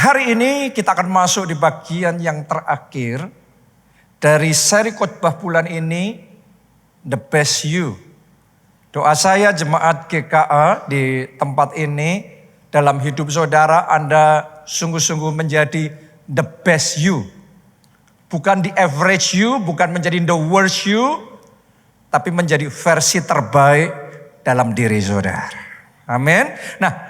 Hari ini kita akan masuk di bagian yang terakhir dari seri khotbah bulan ini, The Best You. Doa saya jemaat GKA di tempat ini, dalam hidup saudara Anda sungguh-sungguh menjadi the best you. Bukan the average you, bukan menjadi the worst you, tapi menjadi versi terbaik dalam diri saudara. Amin. Nah,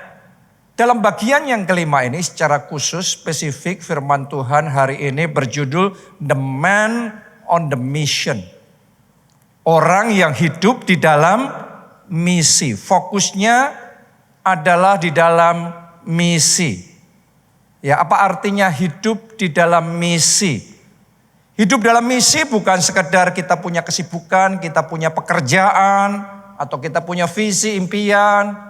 dalam bagian yang kelima ini secara khusus spesifik firman Tuhan hari ini berjudul The Man on the Mission. Orang yang hidup di dalam misi. Fokusnya adalah di dalam misi. Ya, apa artinya hidup di dalam misi? Hidup dalam misi bukan sekedar kita punya kesibukan, kita punya pekerjaan, atau kita punya visi, impian.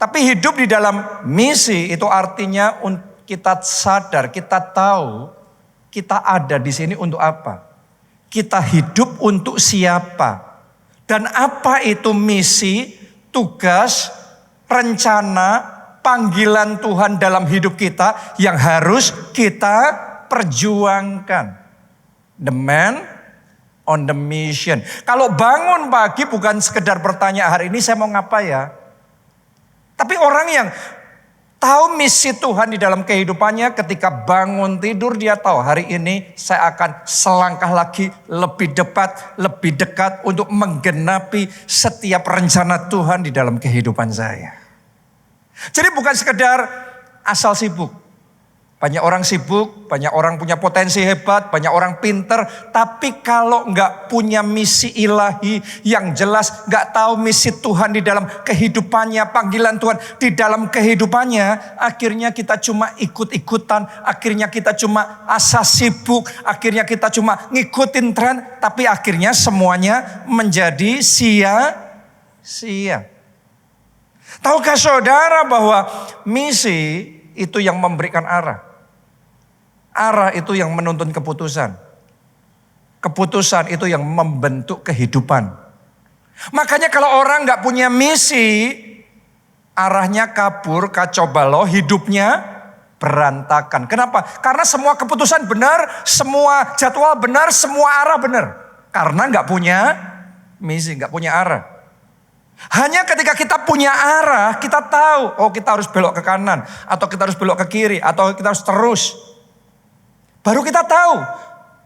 Tapi hidup di dalam misi itu artinya kita sadar, kita tahu kita ada di sini untuk apa. Kita hidup untuk siapa. Dan apa itu misi, tugas, rencana, panggilan Tuhan dalam hidup kita yang harus kita perjuangkan. The man on the mission. Kalau bangun pagi bukan sekedar bertanya hari ini saya mau ngapa ya. Tapi orang yang tahu misi Tuhan di dalam kehidupannya ketika bangun tidur dia tahu hari ini saya akan selangkah lagi lebih dekat untuk menggenapi setiap rencana Tuhan di dalam kehidupan saya. Jadi bukan sekedar asal sibuk. Banyak orang sibuk, banyak orang punya potensi hebat, banyak orang pinter. Tapi kalau nggak punya misi ilahi yang jelas, nggak tahu misi Tuhan di dalam kehidupannya, panggilan Tuhan di dalam kehidupannya, akhirnya kita cuma ikut-ikutan, akhirnya kita cuma asal sibuk, akhirnya kita cuma ngikutin tren, tapi akhirnya semuanya menjadi sia-sia. Tahukah saudara bahwa misi itu yang memberikan arah? Arah itu yang menuntun keputusan. Keputusan itu yang membentuk kehidupan. Makanya kalau orang gak punya misi, arahnya kabur, kacau balau, hidupnya berantakan. Kenapa? Karena semua keputusan benar, semua jadwal benar, semua arah benar. Karena gak punya misi, gak punya arah. Hanya ketika kita punya arah, kita tahu, oh kita harus belok ke kanan, atau kita harus belok ke kiri, atau kita harus terus. Baru kita tahu.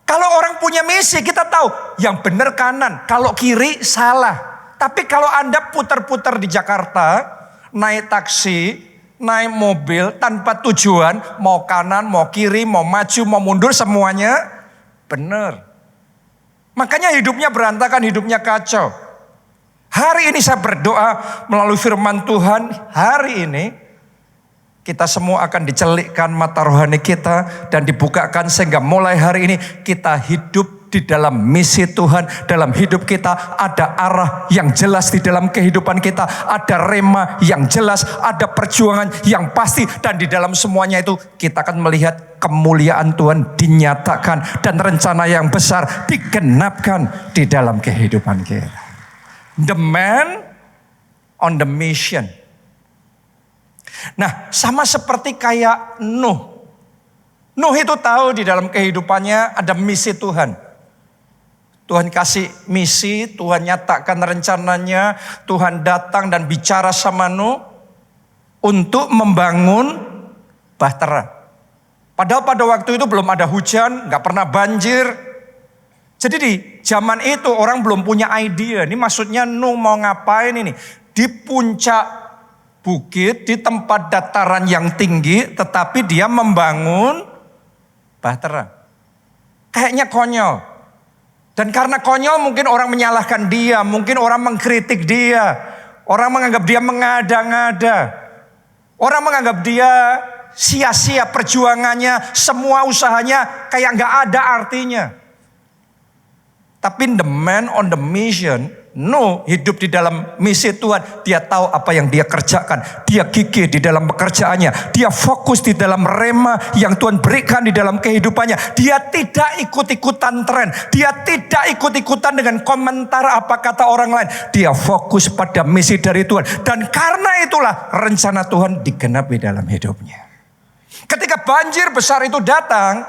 Kalau orang punya misi, kita tahu yang benar kanan, kalau kiri salah. Tapi kalau Anda putar-putar di Jakarta, naik taksi, naik mobil tanpa tujuan, mau kanan, mau kiri, mau maju, mau mundur, semuanya benar. Makanya hidupnya berantakan, hidupnya kacau. Hari ini saya berdoa melalui firman Tuhan, hari ini kita semua akan dicelikkan mata rohani kita dan dibukakan sehingga mulai hari ini kita hidup di dalam misi Tuhan. Dalam hidup kita ada arah yang jelas di dalam kehidupan kita. Ada rema yang jelas, ada perjuangan yang pasti. Dan di dalam semuanya itu kita akan melihat kemuliaan Tuhan dinyatakan. Dan rencana yang besar digenapkan di dalam kehidupan kita. The man on the mission. Nah, sama seperti kayak Nuh. Nuh itu tahu di dalam kehidupannya ada misi Tuhan. Tuhan kasih misi, Tuhan nyatakan rencananya, Tuhan datang dan bicara sama Nuh untuk membangun bahtera. Padahal pada waktu itu belum ada hujan, gak pernah banjir. Jadi di zaman itu orang belum punya idea. Ini maksudnya Nuh mau ngapain ini? Di puncak bukit, di tempat dataran yang tinggi, tetapi dia membangun bahtera. Kayaknya konyol. Dan karena konyol mungkin orang menyalahkan dia, mungkin orang mengkritik dia. Orang menganggap dia mengada-ngada. Orang menganggap dia sia-sia perjuangannya, semua usahanya kayak gak ada artinya. Tapi the man on the mission, Nuh hidup di dalam misi Tuhan. Dia tahu apa yang dia kerjakan. Dia gigih di dalam pekerjaannya. Dia fokus di dalam rema yang Tuhan berikan di dalam kehidupannya. Dia tidak ikut-ikutan tren. Dia tidak ikut-ikutan dengan komentar apa kata orang lain. Dia fokus pada misi dari Tuhan. Dan karena itulah rencana Tuhan digenapi dalam hidupnya. Ketika banjir besar itu datang,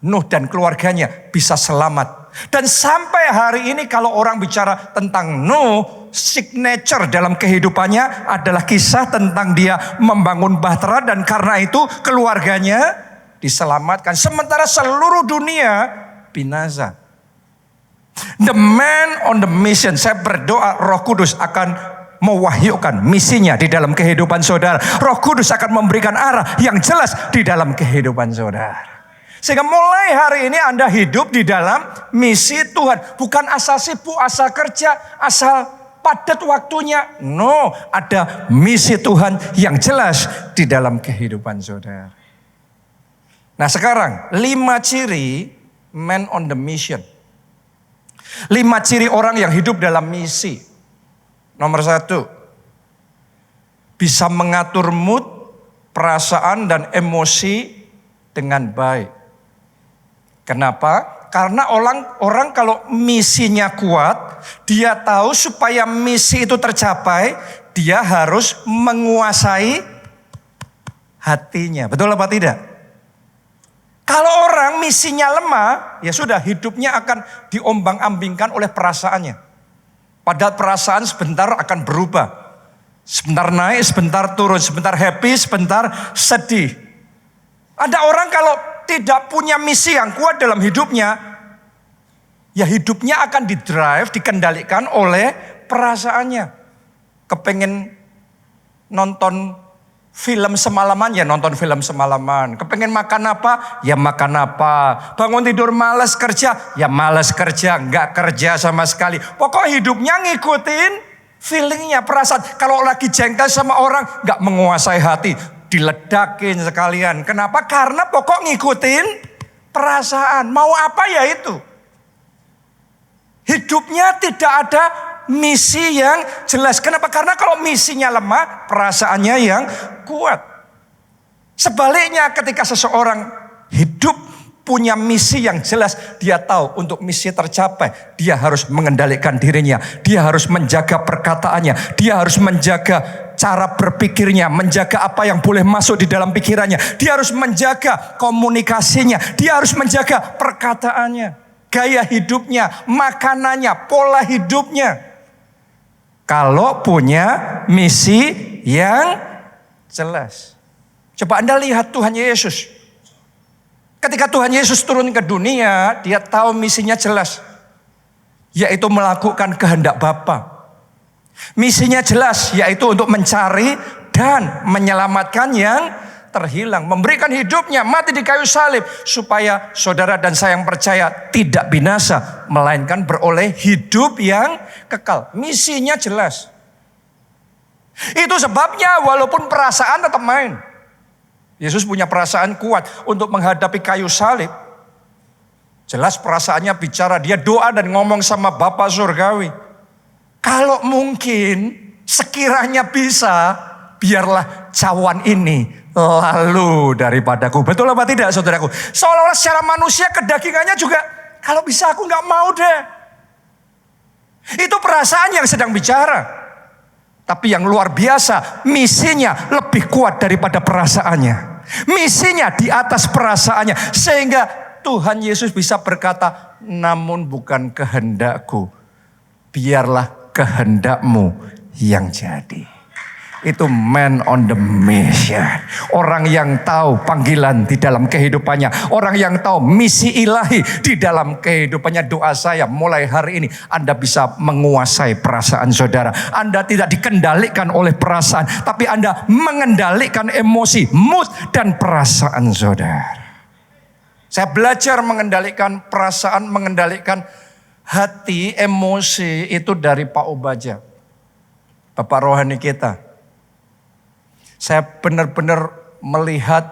Nuh dan keluarganya bisa selamat. Dan sampai hari ini kalau orang bicara tentang Nuh, signature dalam kehidupannya adalah kisah tentang dia membangun bahtera dan karena itu keluarganya diselamatkan. Sementara seluruh dunia binasa. The man on the mission. Saya berdoa Roh Kudus akan mewahyukan misinya di dalam kehidupan saudara. Roh Kudus akan memberikan arah yang jelas di dalam kehidupan saudara. Sehingga mulai hari ini Anda hidup di dalam misi Tuhan. Bukan asal sibuk, asal kerja, asal padat waktunya. No, ada misi Tuhan yang jelas di dalam kehidupan saudara. Nah sekarang 5 ciri man on the mission. 5 ciri orang yang hidup dalam misi. Nomor 1, bisa mengatur mood, perasaan dan emosi dengan baik. Kenapa? Karena orang kalau misinya kuat, dia tahu supaya misi itu tercapai, dia harus menguasai hatinya. Betul apa tidak? Kalau orang misinya lemah, ya sudah hidupnya akan diombang-ambingkan oleh perasaannya. Padahal perasaan sebentar akan berubah. Sebentar naik, sebentar turun. Sebentar happy, sebentar sedih. Ada orang kalau tidak punya misi yang kuat dalam hidupnya, ya hidupnya akan didrive, dikendalikan oleh perasaannya. Kepengen nonton film semalaman, ya nonton film semalaman. Kepengen makan apa, ya makan apa. Bangun tidur malas kerja, ya malas kerja. Enggak kerja sama sekali. Pokok hidupnya ngikutin feelingnya, perasaan. Kalau lagi jengkel sama orang, enggak menguasai hati. Diledakin sekalian. Kenapa? Karena pokok ngikutin perasaan. Mau apa ya itu. Hidupnya tidak ada misi yang jelas. Kenapa? Karena kalau misinya lemah, perasaannya yang kuat. Sebaliknya ketika seseorang hidup punya misi yang jelas, dia tahu untuk misi tercapai, dia harus mengendalikan dirinya, dia harus menjaga perkataannya, dia harus menjaga cara berpikirnya, menjaga apa yang boleh masuk di dalam pikirannya, dia harus menjaga komunikasinya, dia harus menjaga perkataannya, gaya hidupnya, makanannya, pola hidupnya. Kalau punya misi yang jelas. Coba Anda lihat Tuhan Yesus. Ketika Tuhan Yesus turun ke dunia, dia tahu misinya jelas. Yaitu melakukan kehendak Bapa. Misinya jelas, yaitu untuk mencari dan menyelamatkan yang terhilang, memberikan hidupnya, mati di kayu salib, supaya saudara dan saya yang percaya tidak binasa, melainkan beroleh hidup yang kekal. Misinya jelas. Itu sebabnya walaupun perasaan tetap main. Yesus punya perasaan kuat untuk menghadapi kayu salib. Jelas perasaannya bicara, dia doa dan ngomong sama Bapa surgawi. Kalau mungkin sekiranya bisa, biarlah cawan ini lalu daripadaku. Betul apa tidak saudaraku? Seolah-olah secara manusia kedagingannya juga, kalau bisa aku gak mau deh. Itu perasaan yang sedang bicara. Tapi yang luar biasa, misinya lebih kuat daripada perasaannya. Misinya di atas perasaannya. Sehingga Tuhan Yesus bisa berkata, namun bukan kehendakku, biarlah kehendakmu yang jadi. Itu man on the mission. Orang yang tahu panggilan di dalam kehidupannya. Orang yang tahu misi ilahi di dalam kehidupannya. Doa saya mulai hari ini Anda bisa menguasai perasaan saudara. Anda tidak dikendalikan oleh perasaan, tapi Anda mengendalikan emosi, mood dan perasaan saudara. Saya belajar mengendalikan perasaan, mengendalikan hati, emosi itu dari Pak Obaja, Bapak rohani kita. Saya benar-benar melihat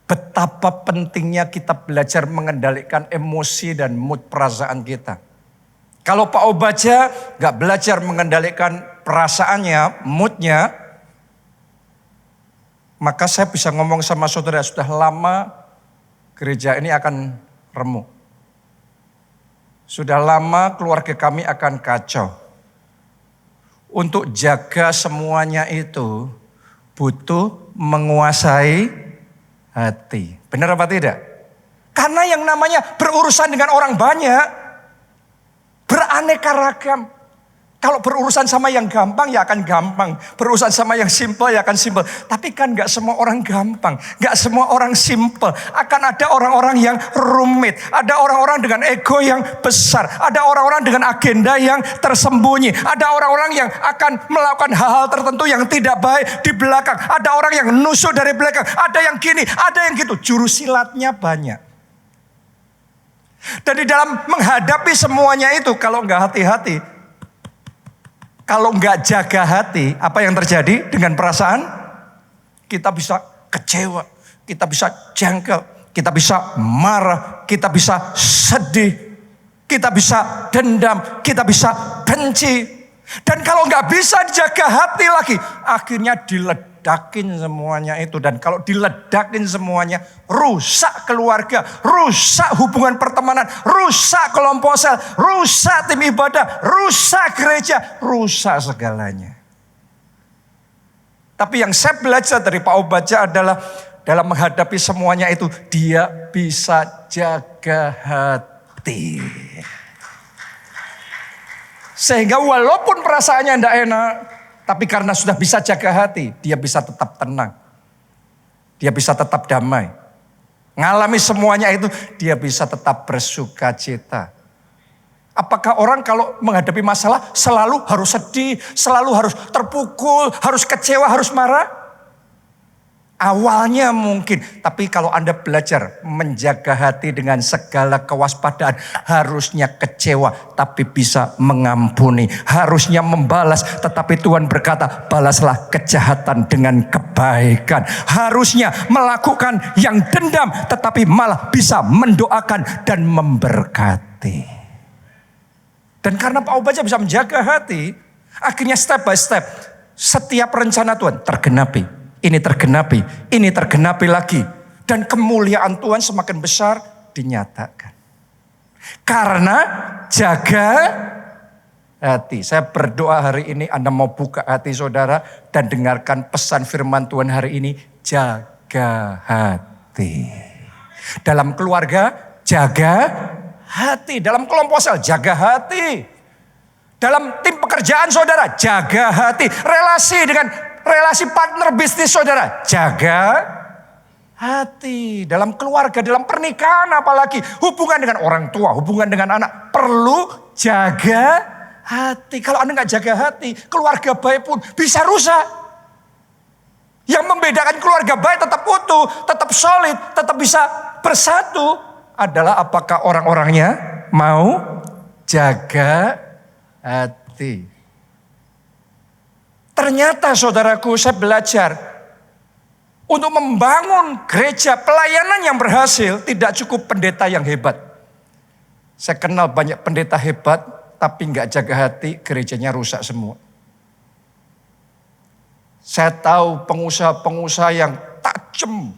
betapa pentingnya kita belajar mengendalikan emosi dan mood perasaan kita. Kalau Pak Obaja gak belajar mengendalikan perasaannya, moodnya, maka saya bisa ngomong sama saudara, sudah lama gereja ini akan remuk. Sudah lama keluarga kami akan kacau. Untuk jaga semuanya itu butuh menguasai hati. Benar apa tidak? Karena yang namanya berurusan dengan orang banyak, beraneka ragam. Kalau berurusan sama yang gampang ya akan gampang. Berurusan sama yang simple ya akan simple. Tapi kan gak semua orang gampang. Gak semua orang simple. Akan ada orang-orang yang rumit. Ada orang-orang dengan ego yang besar. Ada orang-orang dengan agenda yang tersembunyi. Ada orang-orang yang akan melakukan hal-hal tertentu yang tidak baik di belakang. Ada orang yang nusuk dari belakang. Ada yang gini, ada yang gitu. Juru silatnya banyak. Dan di dalam menghadapi semuanya itu, kalau nggak hati-hati, kalau nggak jaga hati, apa yang terjadi dengan perasaan? Kita bisa kecewa, kita bisa jengkel, kita bisa marah, kita bisa sedih, kita bisa dendam, kita bisa benci. Dan kalau nggak bisa jaga hati lagi, akhirnya diledakin semuanya itu. Dan kalau diledakin semuanya, rusak keluarga, rusak hubungan pertemanan, rusak kelompok sel, rusak tim ibadah, rusak gereja, rusak segalanya. Tapi yang saya belajar dari Pak Obadja adalah dalam menghadapi semuanya itu, dia bisa jaga hati. Sehingga walaupun perasaannya tidak enak, tapi karena sudah bisa jaga hati, dia bisa tetap tenang. Dia bisa tetap damai. Ngalami semuanya itu, dia bisa tetap bersuka cita. Apakah orang kalau menghadapi masalah selalu harus sedih, selalu harus terpukul, harus kecewa, harus marah? Awalnya mungkin, tapi kalau Anda belajar menjaga hati dengan segala kewaspadaan, harusnya kecewa tapi bisa mengampuni, harusnya membalas tetapi Tuhan berkata balaslah kejahatan dengan kebaikan, harusnya melakukan yang dendam tetapi malah bisa mendoakan dan memberkati. Dan karena Pak Obadja bisa menjaga hati, akhirnya step by step setiap rencana Tuhan tergenapi. Ini tergenapi lagi. Dan kemuliaan Tuhan semakin besar dinyatakan. Karena jaga hati. Saya berdoa hari ini Anda mau buka hati saudara dan dengarkan pesan firman Tuhan hari ini. Jaga hati. Dalam keluarga, jaga hati. Dalam kelompok sel, jaga hati. Dalam tim pekerjaan saudara, jaga hati. Relasi partner bisnis saudara, jaga hati. Dalam keluarga, dalam pernikahan apalagi. Hubungan dengan orang tua, hubungan dengan anak. Perlu jaga hati. Kalau Anda nggak jaga hati, keluarga baik pun bisa rusak. Yang membedakan keluarga baik tetap utuh, tetap solid, tetap bisa bersatu adalah apakah orang-orangnya mau jaga hati. Ternyata saudaraku, saya belajar untuk membangun gereja pelayanan yang berhasil tidak cukup pendeta yang hebat. Saya kenal banyak pendeta hebat tapi nggak jaga hati, gerejanya rusak semua. Saya tahu pengusaha-pengusaha yang tajam,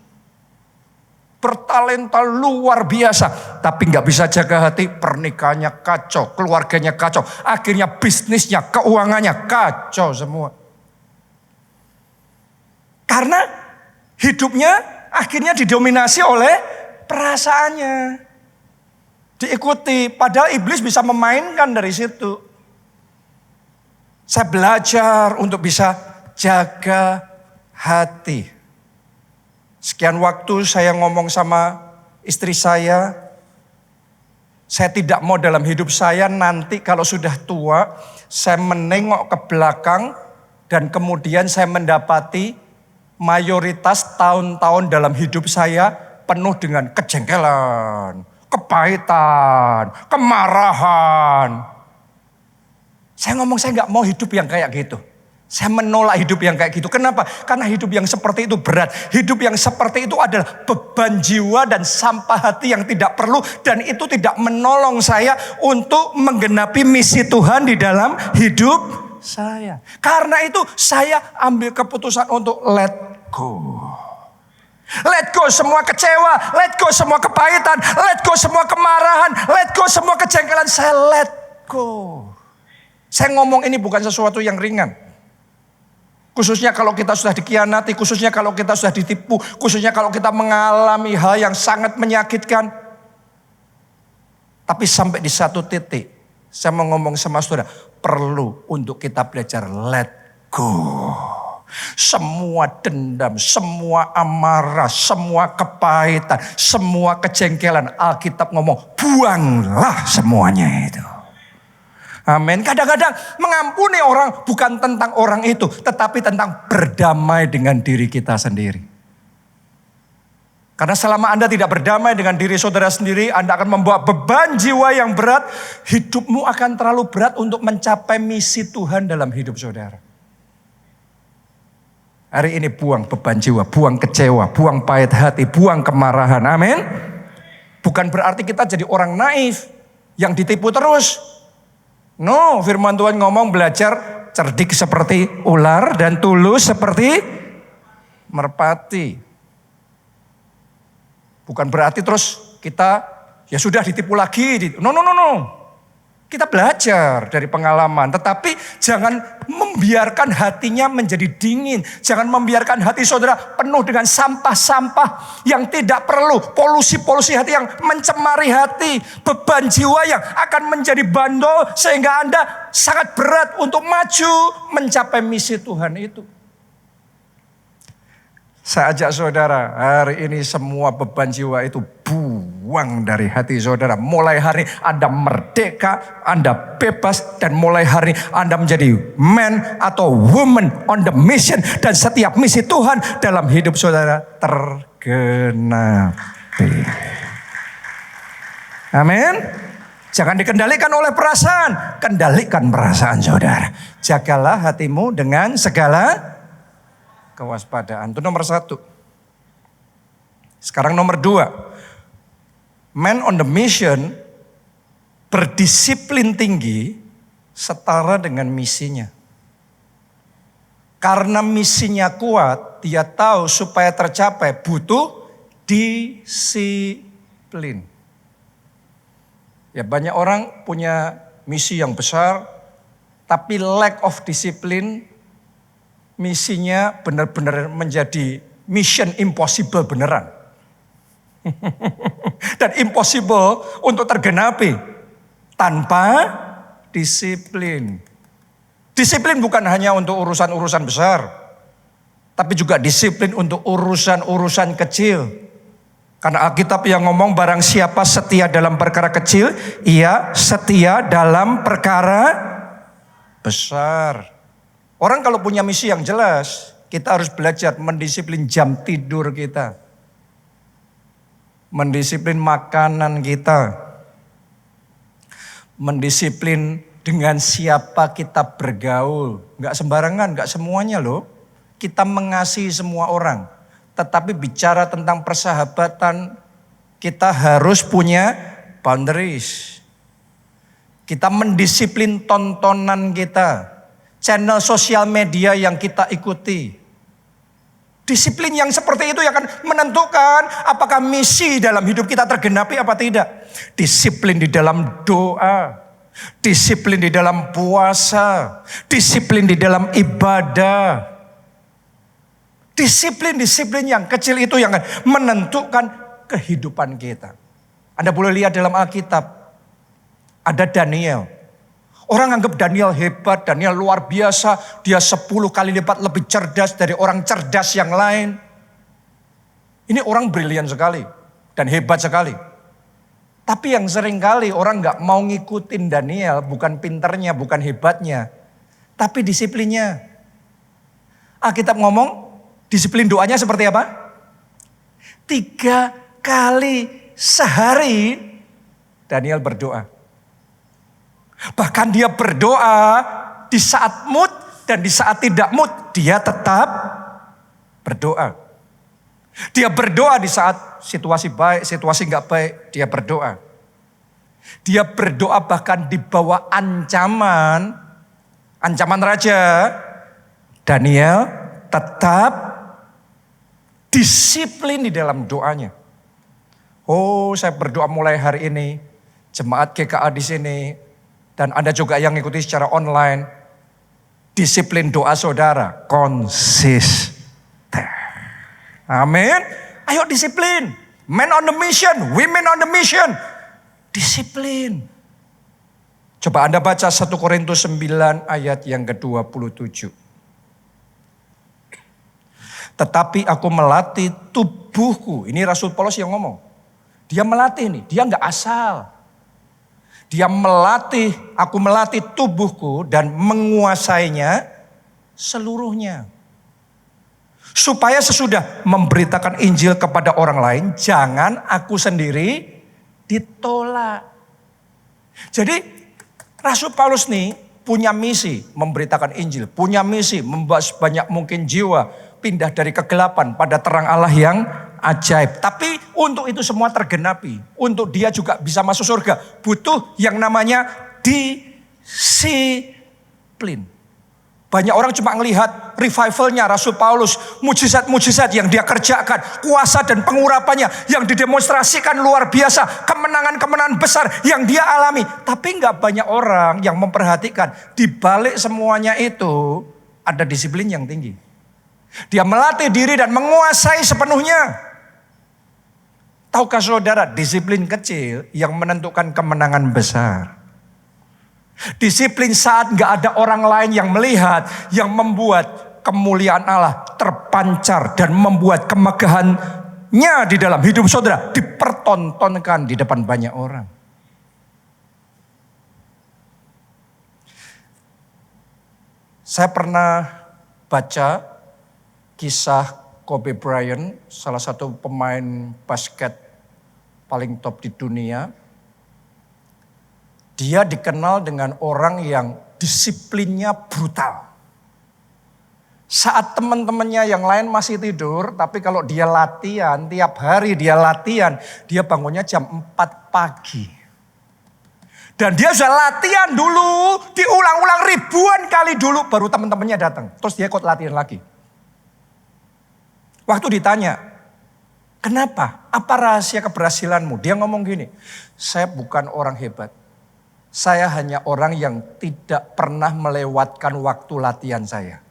bertalenta luar biasa, tapi nggak bisa jaga hati, pernikahannya kacau, keluarganya kacau, akhirnya bisnisnya, keuangannya kacau semua. Karena hidupnya akhirnya didominasi oleh perasaannya. Diikuti, padahal iblis bisa memainkan dari situ. Saya belajar untuk bisa jaga hati. Sekian waktu saya ngomong sama istri saya tidak mau dalam hidup saya nanti kalau sudah tua, saya menengok ke belakang dan kemudian saya mendapati mayoritas tahun-tahun dalam hidup saya penuh dengan kejengkelan, kepahitan, kemarahan. Saya ngomong saya nggak mau hidup yang kayak gitu. Saya menolak hidup yang kayak gitu. Kenapa? Karena hidup yang seperti itu berat. Hidup yang seperti itu adalah beban jiwa dan sampah hati yang tidak perlu. Dan itu tidak menolong saya untuk menggenapi misi Tuhan di dalam hidup saya. Karena itu saya ambil keputusan untuk let go. Let go semua kecewa, let go semua kepahitan, let go semua kemarahan, let go semua kejengkelan. Saya let go. Saya ngomong ini bukan sesuatu yang ringan. Khususnya kalau kita sudah dikhianati, khususnya kalau kita sudah ditipu, khususnya kalau kita mengalami hal yang sangat menyakitkan. Tapi sampai di satu titik, saya mau ngomong sama saudara, perlu untuk kita belajar let go. Semua dendam, semua amarah, semua kepahitan, semua kejengkelan, Alkitab ngomong, buanglah semuanya itu. Amin. Kadang-kadang mengampuni orang bukan tentang orang itu, tetapi tentang berdamai dengan diri kita sendiri. Karena selama Anda tidak berdamai dengan diri saudara sendiri, Anda akan membawa beban jiwa yang berat. Hidupmu akan terlalu berat untuk mencapai misi Tuhan dalam hidup saudara. Hari ini buang beban jiwa, buang kecewa, buang pahit hati, buang kemarahan. Amin. Bukan berarti kita jadi orang naif yang ditipu terus. No, firman Tuhan ngomong belajar cerdik seperti ular dan tulus seperti merpati. Bukan berarti terus kita ya sudah ditipu lagi. No. Kita belajar dari pengalaman. Tetapi jangan membiarkan hatinya menjadi dingin. Jangan membiarkan hati saudara penuh dengan sampah-sampah yang tidak perlu. Polusi-polusi hati yang mencemari hati. Beban jiwa yang akan menjadi bandol. Sehingga Anda sangat berat untuk maju mencapai misi Tuhan itu. Saya ajak saudara, hari ini semua beban jiwa itu buang dari hati saudara. Mulai hari Anda merdeka, Anda bebas, dan mulai hari Anda menjadi man atau woman on the mission. Dan setiap misi Tuhan dalam hidup saudara tergenapi. Amin. Jangan dikendalikan oleh perasaan, kendalikan perasaan saudara. Jagalah hatimu dengan segala kewaspadaan. Itu nomor 1. Sekarang nomor 2. Man on the mission berdisiplin tinggi setara dengan misinya. Karena misinya kuat, dia tahu supaya tercapai butuh disiplin. Ya, banyak orang punya misi yang besar, tapi lack of disiplin, misinya benar-benar menjadi mission impossible beneran. Dan impossible untuk tergenapi tanpa disiplin. Disiplin bukan hanya untuk urusan-urusan besar, tapi juga disiplin untuk urusan-urusan kecil. Karena Alkitab yang ngomong barang siapa setia dalam perkara kecil, ia setia dalam perkara besar. Orang kalau punya misi yang jelas, kita harus belajar mendisiplin jam tidur kita. Mendisiplin makanan kita. Mendisiplin dengan siapa kita bergaul. Enggak sembarangan, enggak semuanya loh. Kita mengasihi semua orang. Tetapi bicara tentang persahabatan, kita harus punya boundaries. Kita mendisiplin tontonan kita. Channel sosial media yang kita ikuti. Disiplin yang seperti itu yang akan menentukan apakah misi dalam hidup kita tergenapi apa tidak. Disiplin di dalam doa. Disiplin di dalam puasa. Disiplin di dalam ibadah. Disiplin-disiplin yang kecil itu yang akan menentukan kehidupan kita. Anda boleh lihat dalam Alkitab. Ada Daniel. Orang anggap Daniel hebat, Daniel luar biasa. Dia 10 kali lipat lebih cerdas dari orang cerdas yang lain. Ini orang brilian sekali dan hebat sekali. Tapi yang sering kali orang gak mau ngikutin Daniel, bukan pinternya, bukan hebatnya, tapi disiplinnya. Alkitab ngomong, disiplin doanya seperti apa? 3 kali sehari Daniel berdoa. Bahkan dia berdoa di saat mood dan di saat tidak mood, dia tetap berdoa. Dia berdoa di saat situasi baik, situasi nggak baik, dia berdoa. Dia berdoa bahkan di bawah ancaman raja. Daniel tetap disiplin di dalam doanya. Oh, saya berdoa mulai hari ini, jemaat GKA di sini, dan Anda juga yang ngikuti secara online. Disiplin doa saudara konsisten. Amin. Ayo disiplin. Men on the mission, women on the mission. Disiplin. Coba Anda baca 1 Korintus 9 ayat yang ke-27. Tetapi aku melatih tubuhku. Ini Rasul Paulus yang ngomong. Dia melatih nih, dia enggak asal. Dia melatih, aku melatih tubuhku dan menguasainya seluruhnya. Supaya sesudah memberitakan Injil kepada orang lain, jangan aku sendiri ditolak. Jadi Rasul Paulus nih punya misi memberitakan Injil. Punya misi membawa sebanyak mungkin jiwa pindah dari kegelapan pada terang Allah yang ajaib. Tapi untuk itu semua tergenapi. Untuk dia juga bisa masuk surga. Butuh yang namanya disiplin. Banyak orang cuma melihat revivalnya Rasul Paulus. Mujizat-mujizat yang dia kerjakan. Kuasa dan pengurapannya yang didemonstrasikan luar biasa. Kemenangan-kemenangan besar yang dia alami. Tapi gak banyak orang yang memperhatikan. Di balik semuanya itu ada disiplin yang tinggi. Dia melatih diri dan menguasai sepenuhnya. Tahukah saudara, disiplin kecil yang menentukan kemenangan besar. Disiplin saat gak ada orang lain yang melihat, yang membuat kemuliaan Allah terpancar dan membuat kemegahannya di dalam hidup saudara dipertontonkan di depan banyak orang. Saya pernah baca kisah Kobe Bryant, salah satu pemain basket paling top di dunia. Dia dikenal dengan orang yang disiplinnya brutal. Saat teman-temannya yang lain masih tidur, tapi kalau dia latihan, tiap hari dia latihan, dia bangunnya jam 4 pagi. Dan dia sudah latihan dulu, diulang-ulang ribuan kali dulu, baru teman-temannya datang. Terus dia ikut latihan lagi. Waktu ditanya, kenapa? Apa rahasia keberhasilanmu? Dia ngomong gini, saya bukan orang hebat. Saya hanya orang yang tidak pernah melewatkan waktu latihan saya.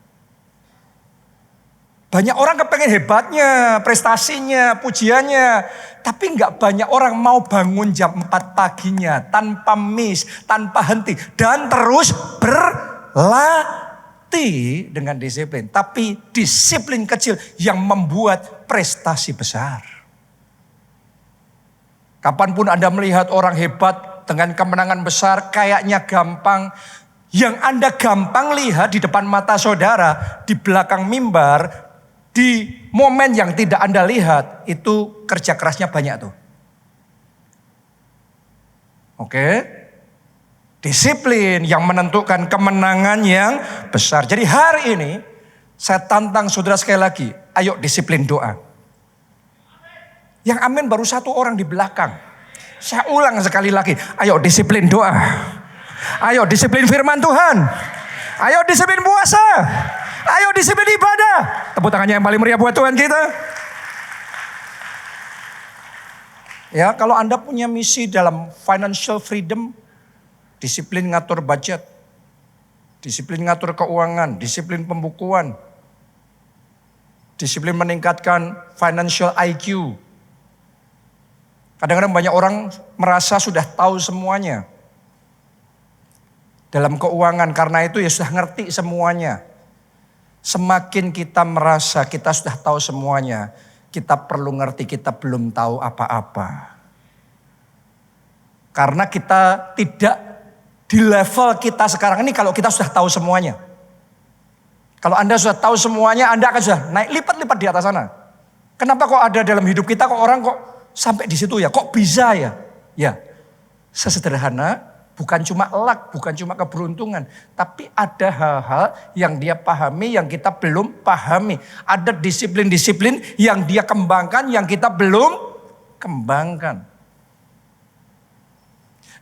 Banyak orang kepengen hebatnya, prestasinya, pujiannya. Tapi nggak banyak orang mau bangun jam 4 paginya. Tanpa miss, tanpa henti. Dan terus berlatih dengan disiplin. Tapi disiplin kecil yang membuat prestasi besar. Kapanpun Anda melihat orang hebat, dengan kemenangan besar kayaknya gampang. Yang Anda gampang lihat di depan mata saudara, di belakang mimbar, di momen yang tidak Anda lihat, itu kerja kerasnya banyak tuh. Oke? Disiplin yang menentukan kemenangan yang besar. Jadi hari ini saya tantang saudara sekali lagi, ayo disiplin doa. Yang amin baru satu orang di belakang. Saya ulang sekali lagi, ayo disiplin doa. Ayo disiplin firman Tuhan. Ayo disiplin puasa. Ayo disiplin ibadah. Tepuk tangannya yang paling meriah buat Tuhan kita. Ya, kalau Anda punya misi dalam financial freedom, disiplin ngatur budget, disiplin ngatur keuangan, disiplin pembukuan, disiplin meningkatkan financial IQ. Kadang-kadang banyak orang merasa sudah tahu semuanya dalam keuangan, karena itu ya sudah ngerti semuanya. Semakin kita merasa kita sudah tahu semuanya, kita perlu ngerti kita belum tahu apa-apa. Karena kita tidak di level kita sekarang ini kalau kita sudah tahu semuanya. Kalau Anda sudah tahu semuanya, Anda akan sudah naik lipat-lipat di atas sana. Kenapa kok ada dalam hidup kita kok orang kok sampai di situ ya, kok bisa ya? Ya, sesederhana, bukan cuma luck, bukan cuma keberuntungan. Tapi ada hal-hal yang dia pahami, yang kita belum pahami. Ada disiplin-disiplin yang dia kembangkan, yang kita belum kembangkan.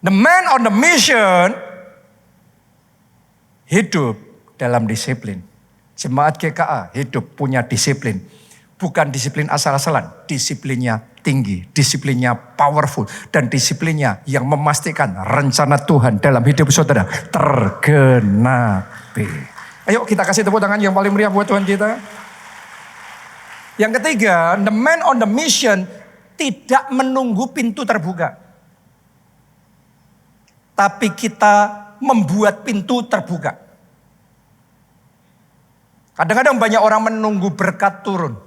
The man on the mission hidup dalam disiplin. Jemaat GKA hidup punya disiplin. Bukan disiplin asal-asalan, disiplinnya tinggi, disiplinnya powerful, dan disiplinnya yang memastikan rencana Tuhan dalam hidup saudara tergenapi. Ayo kita kasih tepuk tangan yang paling meriah buat Tuhan kita. Yang ketiga, the man on the mission tidak menunggu pintu terbuka. Tapi kita membuat pintu terbuka. Kadang-kadang banyak orang menunggu berkat turun.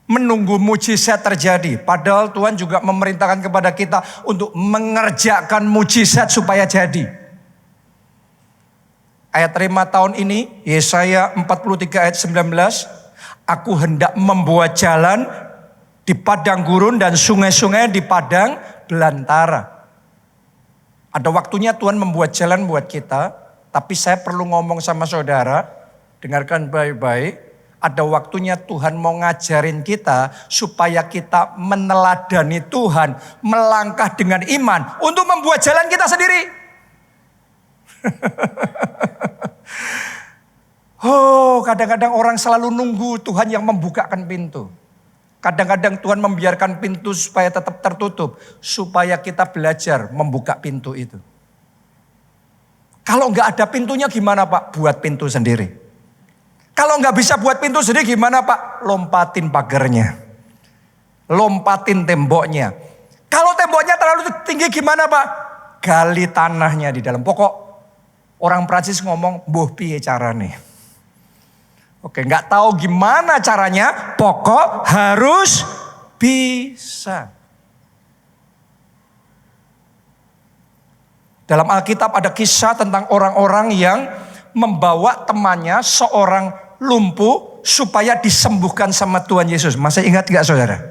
Menunggu mujizat terjadi. Padahal Tuhan juga memerintahkan kepada kita untuk mengerjakan mujizat supaya jadi. Ayat 5 tahun ini, Yesaya 43 ayat 19. Aku hendak membuat jalan di padang gurun dan sungai-sungai di padang belantara. Ada waktunya Tuhan membuat jalan buat kita. Tapi saya perlu ngomong sama saudara, dengarkan baik-baik. Ada waktunya Tuhan mau ngajarin kita supaya kita meneladani Tuhan, melangkah dengan iman untuk membuat jalan kita sendiri. Kadang-kadang orang selalu nunggu Tuhan yang membukakan pintu. Kadang-kadang Tuhan membiarkan pintu supaya tetap tertutup, supaya kita belajar membuka pintu itu. Kalau nggak ada pintunya gimana Pak? Buat pintu sendiri. Kalau nggak bisa buat pintu sendiri gimana Pak? Lompatin pagarnya. Lompatin temboknya. Kalau temboknya terlalu tinggi gimana Pak? Gali tanahnya di dalam. Pokok orang Prancis ngomong, "Mbuh piye carane?" Oke, nggak tahu gimana caranya, pokok harus bisa. Dalam Alkitab ada kisah tentang orang-orang yang membawa temannya seorang lumpuh supaya disembuhkan sama Tuhan Yesus. Masih ingat gak saudara?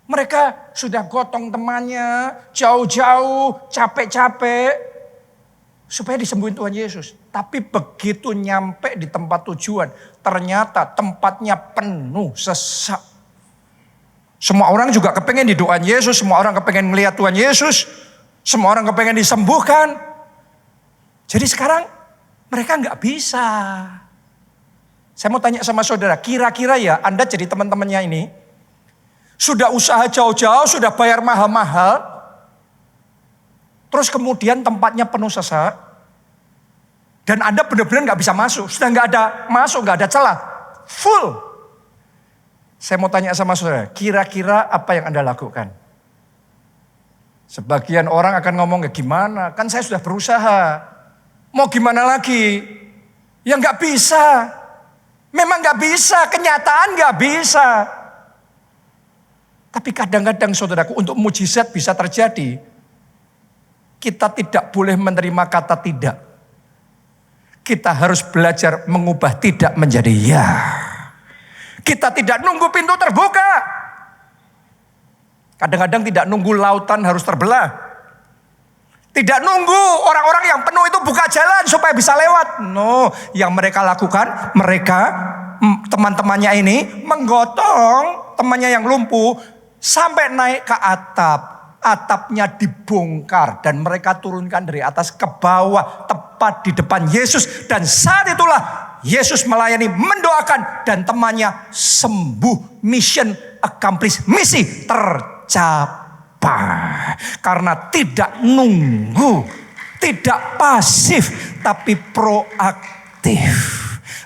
Mereka sudah gotong temannya jauh-jauh, capek-capek supaya disembuhin Tuhan Yesus. Tapi begitu nyampe di tempat tujuan, ternyata tempatnya penuh sesak. Semua orang juga kepengen didoain Yesus, semua orang kepengen melihat Tuhan Yesus, semua orang kepengen disembuhkan. Jadi sekarang mereka nggak bisa. Saya mau tanya sama saudara, kira-kira ya Anda jadi teman-temannya ini, sudah usaha jauh-jauh, sudah bayar mahal-mahal, terus kemudian tempatnya penuh sesak, dan Anda benar-benar nggak bisa masuk, sudah nggak ada masuk, nggak ada celah, full. Saya mau tanya sama saudara, kira-kira apa yang Anda lakukan? Sebagian orang akan ngomong, ya gimana? Kan saya sudah berusaha, mau gimana lagi? Ya nggak bisa, memang nggak bisa, kenyataan nggak bisa. Tapi kadang-kadang saudaraku, untuk mujizat bisa terjadi, kita tidak boleh menerima kata tidak. Kita harus belajar mengubah tidak menjadi ya. Kita tidak nunggu pintu terbuka. Kadang-kadang tidak nunggu lautan harus terbelah. Tidak nunggu orang-orang yang penuh itu buka jalan supaya bisa lewat. No, yang mereka lakukan, mereka teman-temannya ini menggotong temannya yang lumpuh sampai naik ke atap. Atapnya dibongkar dan mereka turunkan dari atas ke bawah tepat di depan Yesus. Dan saat itulah Yesus melayani, mendoakan, dan temannya sembuh. Mission accomplished, misi tercapai. Karena tidak nunggu, tidak pasif, tapi proaktif.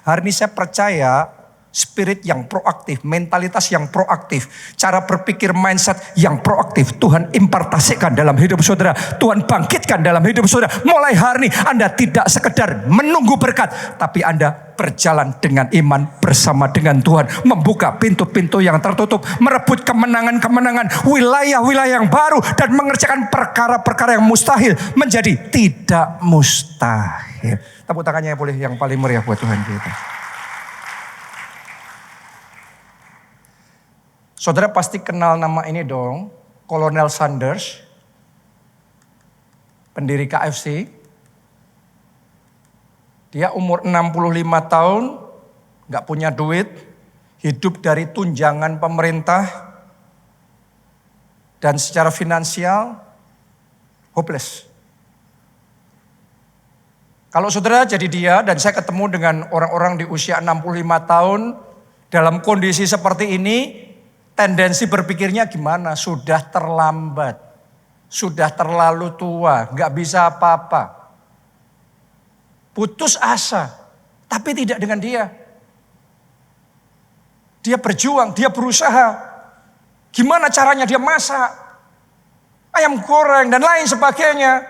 Hari ini saya percaya spirit yang proaktif, mentalitas yang proaktif, cara berpikir mindset yang proaktif Tuhan impartasikan dalam hidup saudara. Tuhan bangkitkan dalam hidup saudara. Mulai hari ini Anda tidak sekedar menunggu berkat, tapi Anda berjalan dengan iman bersama dengan Tuhan. Membuka pintu-pintu yang tertutup, merebut kemenangan-kemenangan, wilayah-wilayah yang baru, dan mengerjakan perkara-perkara yang mustahil menjadi tidak mustahil. Tepuk tangannya boleh yang paling meriah buat Tuhan kita. Saudara pasti kenal nama ini dong, Kolonel Sanders, pendiri KFC. Dia umur 65 tahun, gak punya duit, hidup dari tunjangan pemerintah, dan secara finansial hopeless. Kalau saudara jadi dia, dan saya ketemu dengan orang-orang di usia 65 tahun, dalam kondisi seperti ini, tendensi berpikirnya gimana? Sudah terlambat, sudah terlalu tua, gak bisa apa-apa. putus asa. Tapi tidak dengan dia. Dia berjuang, dia berusaha. Gimana caranya dia masak ayam goreng dan lain sebagainya.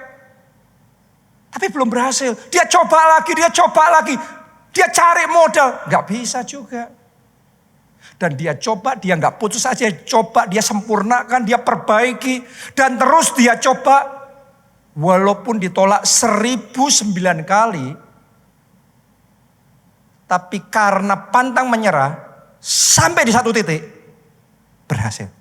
Tapi belum berhasil. Dia coba lagi. Dia cari modal. Gak bisa juga. Dan dia coba, dia gak putus aja. Coba, dia sempurnakan, dia perbaiki. Dan terus dia coba. Walaupun ditolak 1009 kali. Tapi karena pantang menyerah. Sampai di satu titik. Berhasil.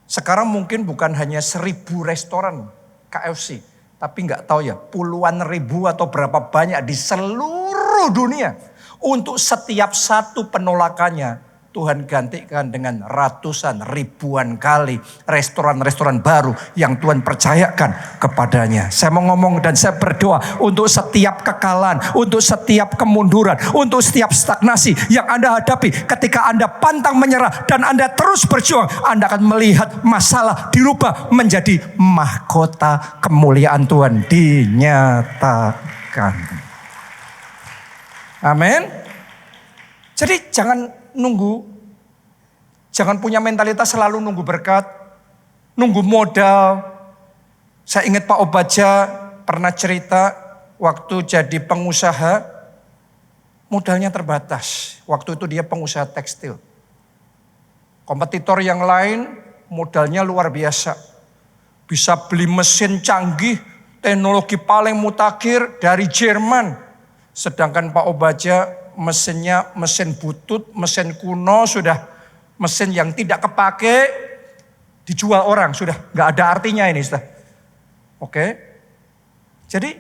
Sekarang mungkin bukan hanya 1000 restoran KFC. Tapi gak tahu ya, puluhan ribu atau berapa banyak di seluruh dunia. Untuk setiap satu penolakannya, Tuhan gantikan dengan ratusan ribuan kali restoran-restoran baru yang Tuhan percayakan kepadanya. Saya mau ngomong dan saya berdoa untuk setiap kekalahan, untuk setiap kemunduran, untuk setiap stagnasi yang Anda hadapi. Ketika Anda pantang menyerah dan Anda terus berjuang, Anda akan melihat masalah dirubah menjadi mahkota kemuliaan Tuhan dinyatakan. Amin. Jadi jangan nunggu. Jangan punya mentalitas selalu nunggu berkat. Nunggu modal. Saya ingat Pak Obaja pernah cerita waktu jadi pengusaha. Modalnya terbatas. Waktu itu dia pengusaha tekstil. Kompetitor yang lain modalnya luar biasa. Bisa beli mesin canggih. Teknologi paling mutakhir dari Jerman. Sedangkan Pak Obaja mesinnya mesin butut, mesin kuno, sudah mesin yang tidak kepake, dijual orang, sudah gak ada artinya ini. Sudah. Oke. Jadi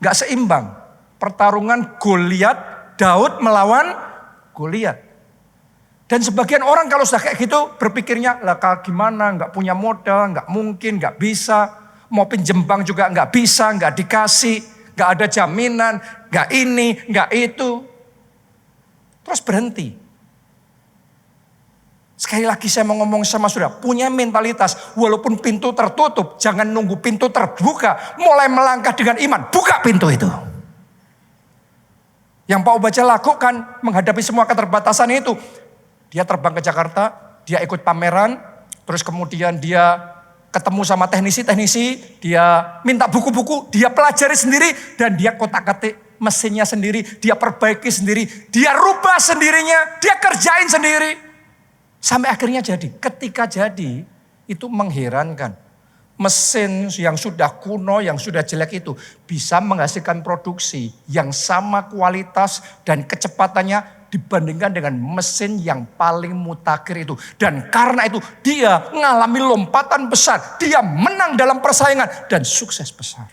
gak seimbang. Pertarungan Goliat, Daud melawan Goliat. Dan sebagian orang kalau sudah kayak gitu berpikirnya, lah gimana, gak punya modal, gak mungkin, gak bisa. Mau pinjem bank juga gak bisa, gak dikasih. Gak ada jaminan, gak ini, gak itu. Terus berhenti. Sekali lagi saya mau ngomong sama saudara, punya mentalitas walaupun pintu tertutup, jangan nunggu pintu terbuka, mulai melangkah dengan iman, buka pintu itu. Yang Pak Obaja lakukan menghadapi semua keterbatasan itu, dia terbang ke Jakarta, dia ikut pameran, terus kemudian dia ketemu sama teknisi-teknisi, dia minta buku-buku, dia pelajari sendiri, dan dia kotak-katik mesinnya sendiri, dia perbaiki sendiri, dia rubah sendirinya, dia kerjain sendiri. Sampai akhirnya jadi. Ketika jadi, itu mengherankan. Mesin yang sudah kuno, yang sudah jelek itu bisa menghasilkan produksi yang sama kualitas dan kecepatannya dibandingkan dengan mesin yang paling mutakhir itu. Dan karena itu dia mengalami lompatan besar. Dia menang dalam persaingan dan sukses besar.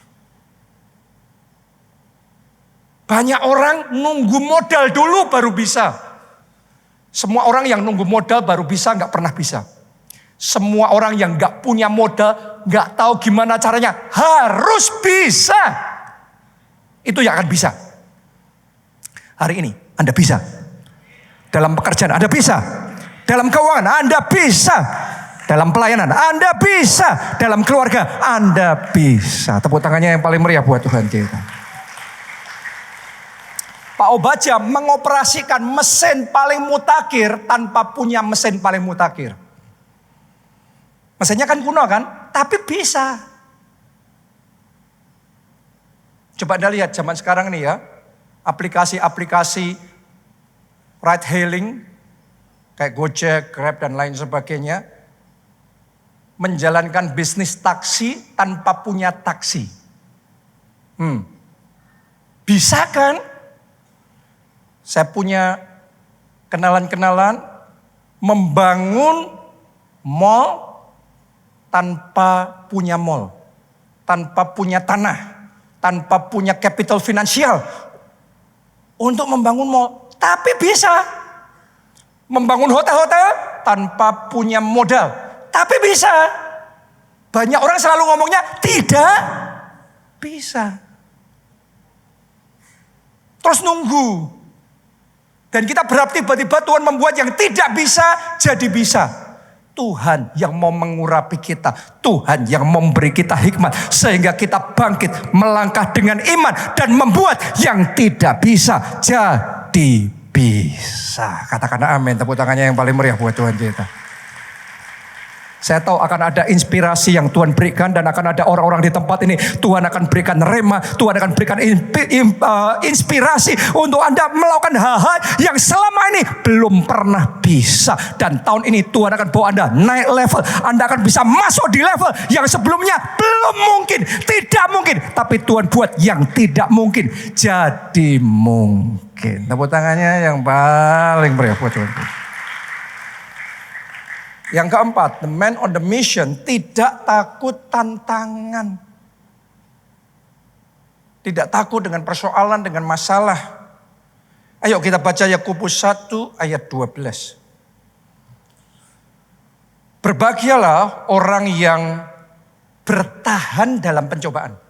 Banyak orang nunggu modal dulu baru bisa. Semua orang yang nunggu modal baru bisa gak pernah bisa. Semua orang yang gak punya modal, gak tahu gimana caranya, harus bisa. Itu yang akan bisa. Hari ini Anda bisa. Dalam pekerjaan Anda bisa. Dalam keuangan Anda bisa. Dalam pelayanan Anda bisa. Dalam keluarga Anda bisa. Tepuk tangannya yang paling meriah buat Tuhan kita. Pak Obaja mengoperasikan mesin paling mutakhir tanpa punya mesin paling mutakhir. Mesinnya kan kuno kan, tapi bisa. Coba Anda lihat zaman sekarang nih ya, aplikasi-aplikasi ride hailing, kayak Gojek, Grab dan lain sebagainya, menjalankan bisnis taksi tanpa punya taksi. Bisa kan? Saya punya kenalan-kenalan membangun mall tanpa punya mall, tanpa punya tanah, tanpa punya capital finansial untuk membangun mall. Tapi bisa membangun hotel-hotel tanpa punya modal. Tapi bisa. Banyak orang selalu ngomongnya tidak bisa. Terus nunggu. Dan kita berharap tiba-tiba Tuhan membuat yang tidak bisa jadi bisa. Tuhan yang mau mengurapi kita. Tuhan yang memberi kita hikmat. Sehingga kita bangkit melangkah dengan iman. Dan membuat yang tidak bisa jadi bisa. Katakan amin. Tepuk tangannya yang paling meriah buat Tuhan kita. Saya tahu akan ada inspirasi yang Tuhan berikan. Dan akan ada orang-orang di tempat ini. Tuhan akan berikan rema. Tuhan akan berikan inspirasi. Untuk Anda melakukan hal-hal yang selama ini belum pernah bisa. Dan tahun ini Tuhan akan bawa Anda naik level. Anda akan bisa masuk di level yang sebelumnya belum mungkin. Tidak mungkin. Tapi Tuhan buat yang tidak mungkin jadi mungkin. Tepuk tangannya yang paling meriah buat Tuhan. Yang keempat, the man on the mission tidak takut tantangan. Tidak takut dengan persoalan, dengan masalah. Ayo kita baca Yakobus 1 ayat 12. Berbahagialah orang yang bertahan dalam pencobaan.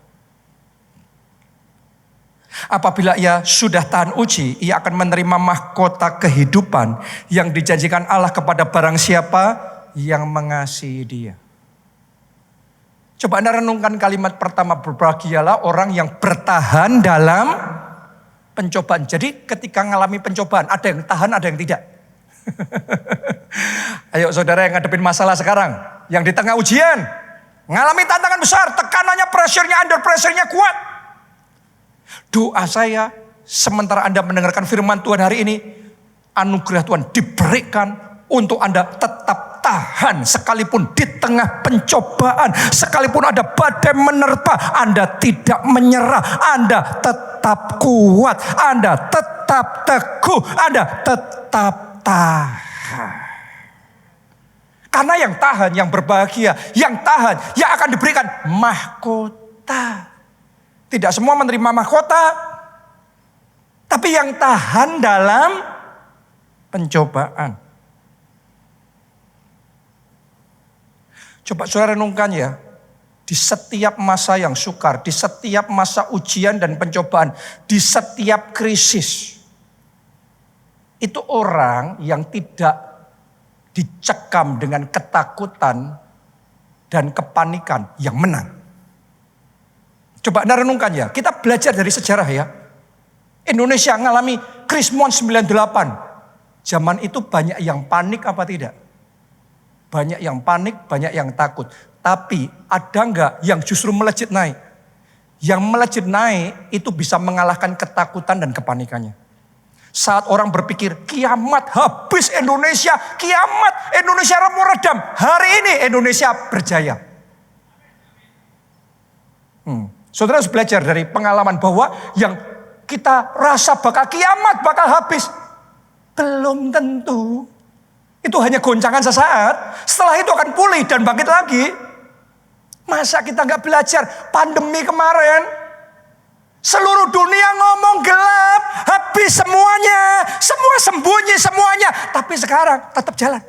Apabila ia sudah tahan uji, ia akan menerima mahkota kehidupan yang dijanjikan Allah kepada barang siapa yang mengasihi dia. Coba Anda renungkan kalimat pertama, berbahagialah orang yang bertahan dalam pencobaan. Jadi ketika mengalami pencobaan, ada yang tahan, ada yang tidak. Ayo saudara yang ngadepin masalah sekarang, yang di tengah ujian, mengalami tantangan besar, tekanannya, pressure-nya, under pressure-nya kuat. Doa saya, sementara Anda mendengarkan firman Tuhan hari ini, anugerah Tuhan diberikan untuk Anda tetap tahan. Sekalipun di tengah pencobaan, sekalipun ada badai menerpa, Anda tidak menyerah. Anda tetap kuat, Anda tetap teguh, Anda tetap tahan. Karena yang tahan, yang berbahagia, yang tahan, yang akan diberikan mahkota. Tidak semua menerima mahkota, tapi yang tahan dalam pencobaan. Coba saudara renungkan ya, di setiap masa yang sukar, di setiap masa ujian dan pencobaan, di setiap krisis, itu orang yang tidak dicekam dengan ketakutan dan kepanikan yang menang. Coba Anda renungkan ya, kita belajar dari sejarah ya. Indonesia mengalami Krismon 98. Zaman itu banyak yang panik apa tidak? Banyak yang panik, banyak yang takut. Tapi ada enggak yang justru melejit naik? Yang melejit naik itu bisa mengalahkan ketakutan dan kepanikannya. Saat orang berpikir kiamat habis Indonesia, kiamat Indonesia mau redam. Hari ini Indonesia berjaya. Saudara harus belajar dari pengalaman bahwa yang kita rasa bakal kiamat, bakal habis. Belum tentu. Itu hanya goncangan sesaat. Setelah itu akan pulih dan bangkit lagi. Masa kita gak belajar pandemi kemarin? Seluruh dunia ngomong gelap, habis semuanya. Semua sembunyi semuanya. Tapi sekarang tetap jalan.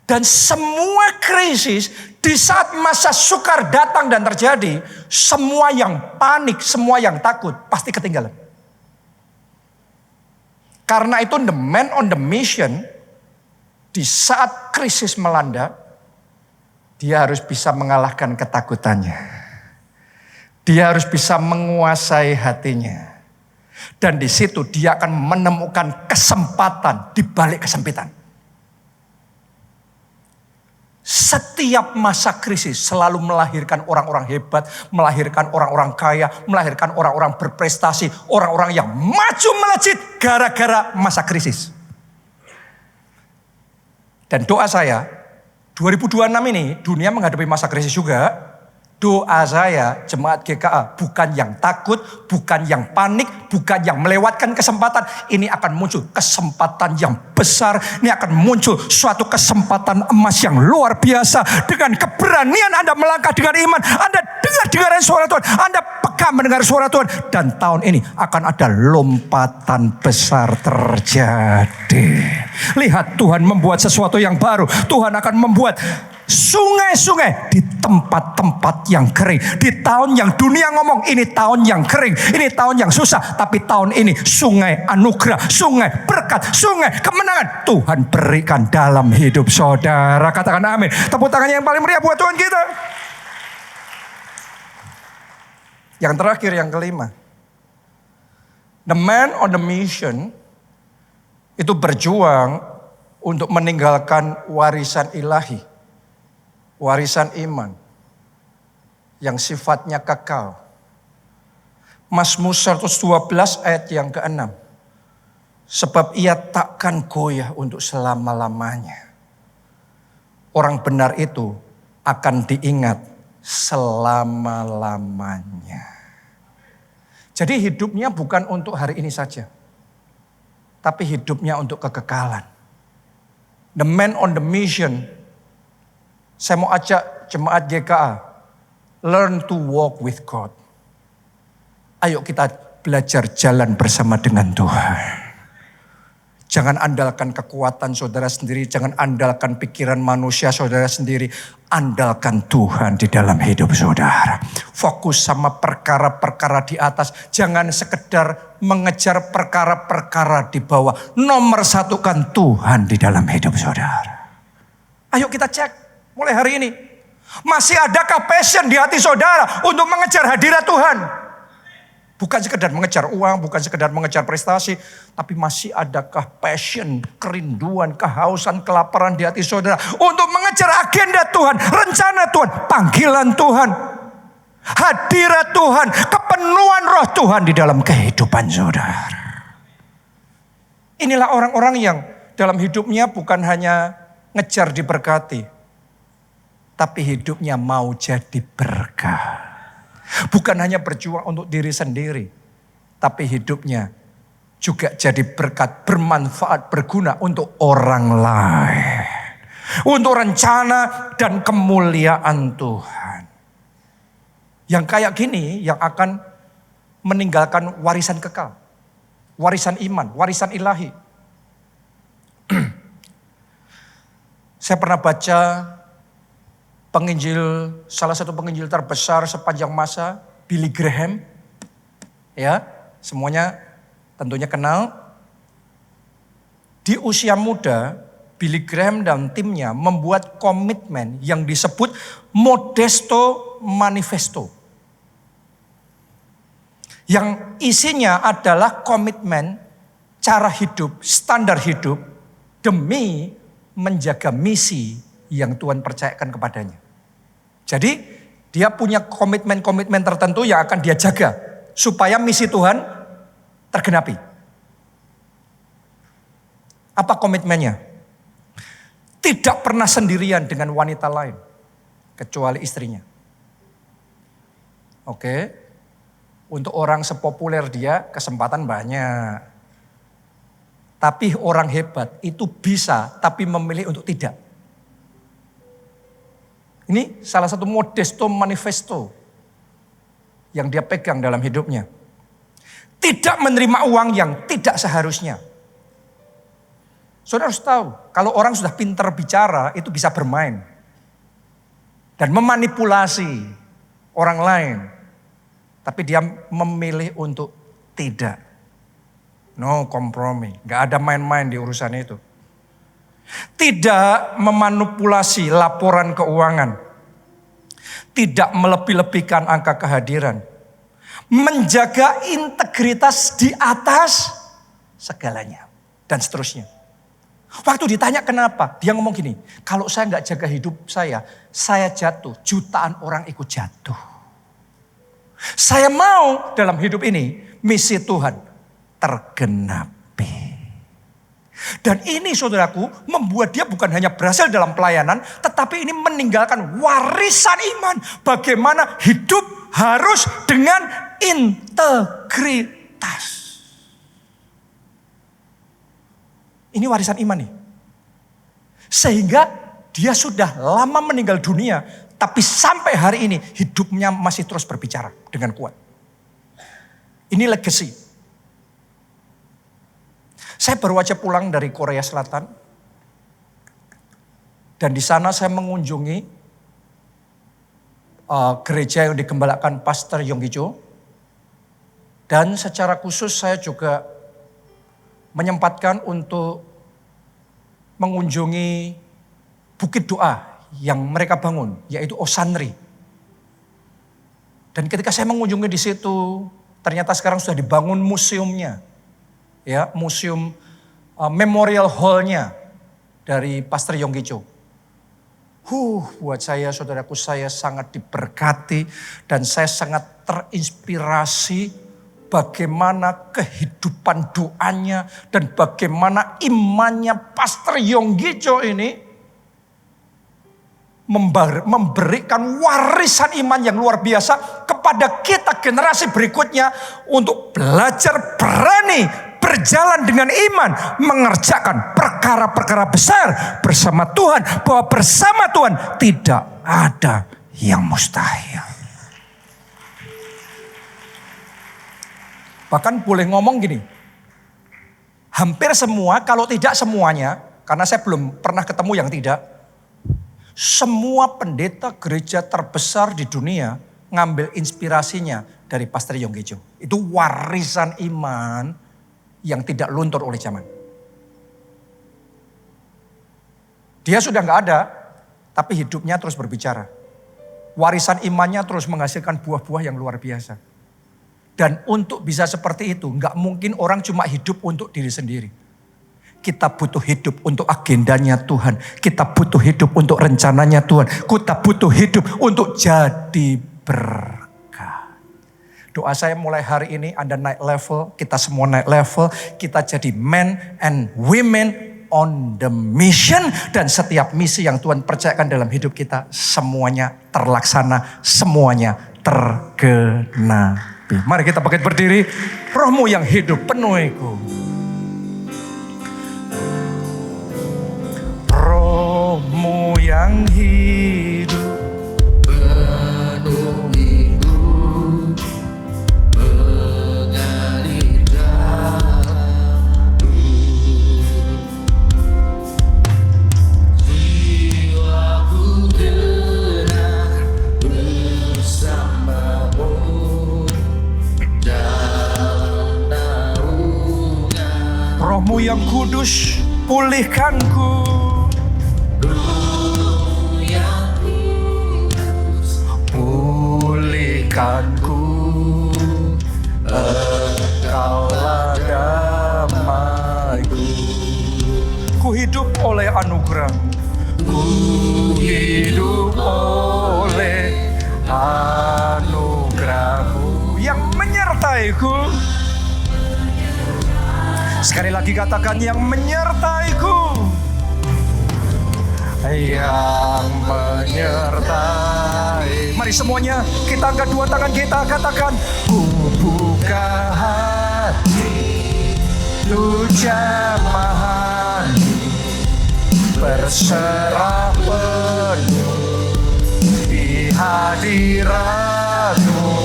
Dan semua krisis di saat masa sukar datang dan terjadi, semua yang panik, semua yang takut pasti ketinggalan. Karena itu the man on the mission, di saat krisis melanda, dia harus bisa mengalahkan ketakutannya. Dia harus bisa menguasai hatinya. Dan di situ dia akan menemukan kesempatan di balik kesempitan. Setiap masa krisis selalu melahirkan orang-orang hebat, melahirkan orang-orang kaya, melahirkan orang-orang berprestasi, orang-orang yang maju melejit gara-gara masa krisis. Dan doa saya, 2026 ini dunia menghadapi masa krisis juga. Doa saya, jemaat GKA, bukan yang takut, bukan yang panik, bukan yang melewatkan kesempatan. Ini akan muncul kesempatan yang besar. Ini akan muncul suatu kesempatan emas yang luar biasa. Dengan keberanian Anda melangkah dengan iman. Anda dengar suara Tuhan. Anda peka mendengar suara Tuhan. Dan tahun ini akan ada lompatan besar terjadi. Lihat, Tuhan membuat sesuatu yang baru. Tuhan akan membuat sungai-sungai di tempat-tempat yang kering. Di tahun yang dunia ngomong ini tahun yang kering, ini tahun yang susah, tapi tahun ini sungai anugerah, sungai berkat, sungai kemenangan Tuhan berikan dalam hidup saudara. Katakan amin. Tepuk tangannya yang paling meriah buat Tuhan kita. Yang terakhir, yang kelima, the man on the mission itu berjuang untuk meninggalkan warisan ilahi, warisan iman yang sifatnya kekal. Mazmur 112 ayat yang ke-6. Sebab ia takkan goyah untuk selama-lamanya. Orang benar itu akan diingat selama-lamanya. Jadi hidupnya bukan untuk hari ini saja, tapi hidupnya untuk kekekalan. The man on the mission. Saya mau ajak jemaat GKA, learn to walk with God. Ayo kita belajar jalan bersama dengan Tuhan. Jangan andalkan kekuatan saudara sendiri, jangan andalkan pikiran manusia saudara sendiri. Andalkan Tuhan di dalam hidup saudara. Fokus sama perkara-perkara di atas. Jangan sekedar mengejar perkara-perkara di bawah. Nomor satukan Tuhan di dalam hidup saudara. Ayo kita cek. Mulai hari ini, masih adakah passion di hati saudara untuk mengejar hadirat Tuhan? Bukan sekedar mengejar uang, bukan sekedar mengejar prestasi, tapi masih adakah passion, kerinduan, kehausan, kelaparan di hati saudara untuk mengejar agenda Tuhan, rencana Tuhan, panggilan Tuhan, hadirat Tuhan, kepenuhan roh Tuhan di dalam kehidupan saudara. Inilah orang-orang yang dalam hidupnya bukan hanya ngejar diberkati, tapi hidupnya mau jadi berkah. Bukan hanya berjuang untuk diri sendiri, tapi hidupnya juga jadi berkat, bermanfaat, berguna untuk orang lain. Untuk rencana dan kemuliaan Tuhan. Yang kayak gini yang akan meninggalkan warisan kekal. Warisan iman, warisan ilahi. Saya pernah baca penginjil, salah satu penginjil terbesar sepanjang masa, Billy Graham. Ya, semuanya tentunya kenal. Di usia muda, Billy Graham dan timnya membuat komitmen yang disebut Modesto Manifesto. Yang isinya adalah komitmen cara hidup, standar hidup demi menjaga misi yang Tuhan percayakan kepadanya. Jadi dia punya komitmen-komitmen tertentu yang akan dia jaga supaya misi Tuhan tergenapi. Apa komitmennya? Tidak pernah sendirian dengan wanita lain kecuali istrinya. Oke. Untuk orang sepopuler dia kesempatan banyak. Tapi orang hebat itu bisa tapi memilih untuk tidak. Ini salah satu Modesto Manifesto yang dia pegang dalam hidupnya. Tidak menerima uang yang tidak seharusnya. Saudara harus tahu, kalau orang sudah pintar bicara itu bisa bermain. Dan memanipulasi orang lain. Tapi dia memilih untuk tidak. No kompromi, gak ada main-main di urusan itu. Tidak memanipulasi laporan keuangan. Tidak melebih-lebihkan angka kehadiran. Menjaga integritas di atas segalanya. Dan seterusnya. Waktu ditanya kenapa, dia ngomong gini. Kalau saya gak jaga hidup saya jatuh. Jutaan orang ikut jatuh. Saya mau dalam hidup ini misi Tuhan tergenapi. Dan ini saudaraku membuat dia bukan hanya berhasil dalam pelayanan, tetapi ini meninggalkan warisan iman. Bagaimana hidup harus dengan integritas. Ini warisan iman nih. Sehingga dia sudah lama meninggal dunia, tapi sampai hari ini hidupnya masih terus berbicara dengan kuat. Ini legacy. Saya baru aja pulang dari Korea Selatan. Dan di sana saya mengunjungi gereja yang digembalakan Pastor Yonggi Cho. Dan secara khusus saya juga menyempatkan untuk mengunjungi bukit doa yang mereka bangun, yaitu Osanri. Dan ketika saya mengunjungi di situ, ternyata sekarang sudah dibangun museumnya, ya, museum memorial hall-nya dari Pastor Yonggi Cho. Buat saya, saudaraku, saya sangat diberkati dan saya sangat terinspirasi bagaimana kehidupan doanya dan bagaimana imannya Pastor Yonggi Cho ini memberikan warisan iman yang luar biasa kepada kita generasi berikutnya untuk belajar berani berjalan dengan iman, mengerjakan perkara-perkara besar bersama Tuhan, bahwa bersama Tuhan tidak ada yang mustahil. Bahkan boleh ngomong gini, hampir semua, kalau tidak semuanya, karena saya belum pernah ketemu yang tidak, semua pendeta gereja terbesar di dunia ngambil inspirasinya dari Pastor Yonggi Cho. Itu warisan iman yang tidak luntur oleh zaman. Dia sudah nggak ada, tapi hidupnya terus berbicara. Warisan imannya terus menghasilkan buah-buah yang luar biasa. Dan untuk bisa seperti itu, nggak mungkin orang cuma hidup untuk diri sendiri. Kita butuh hidup untuk agendanya Tuhan. Kita butuh hidup untuk rencananya Tuhan. Kita butuh hidup untuk jadi berkat. Doa saya mulai hari ini Anda naik level, kita semua naik level. Kita jadi men and women on the mission. Dan setiap misi yang Tuhan percayakan dalam hidup kita, semuanya terlaksana, semuanya tergenapi. Mari kita bangkit berdiri. Rohmu yang hidup penuhiku. Rohmu yang hidup penuhiku, mengalir dalamku. Jiwaku tenang bersamamu dalam naungan. Rohmu yang kudus pulihkanku. Pulihkanku, Engkaulah damaiku. Ku hidup oleh anugerah-Mu. Ku hidup oleh anugerah-Mu yang menyertaiku. Sekali lagi katakan, yang menyertaiku. Yang menyertai. Mari semuanya kita angkat dua tangan kita, katakan, ku buka hati, tu jamaah berserah penuh di hadirat-Mu.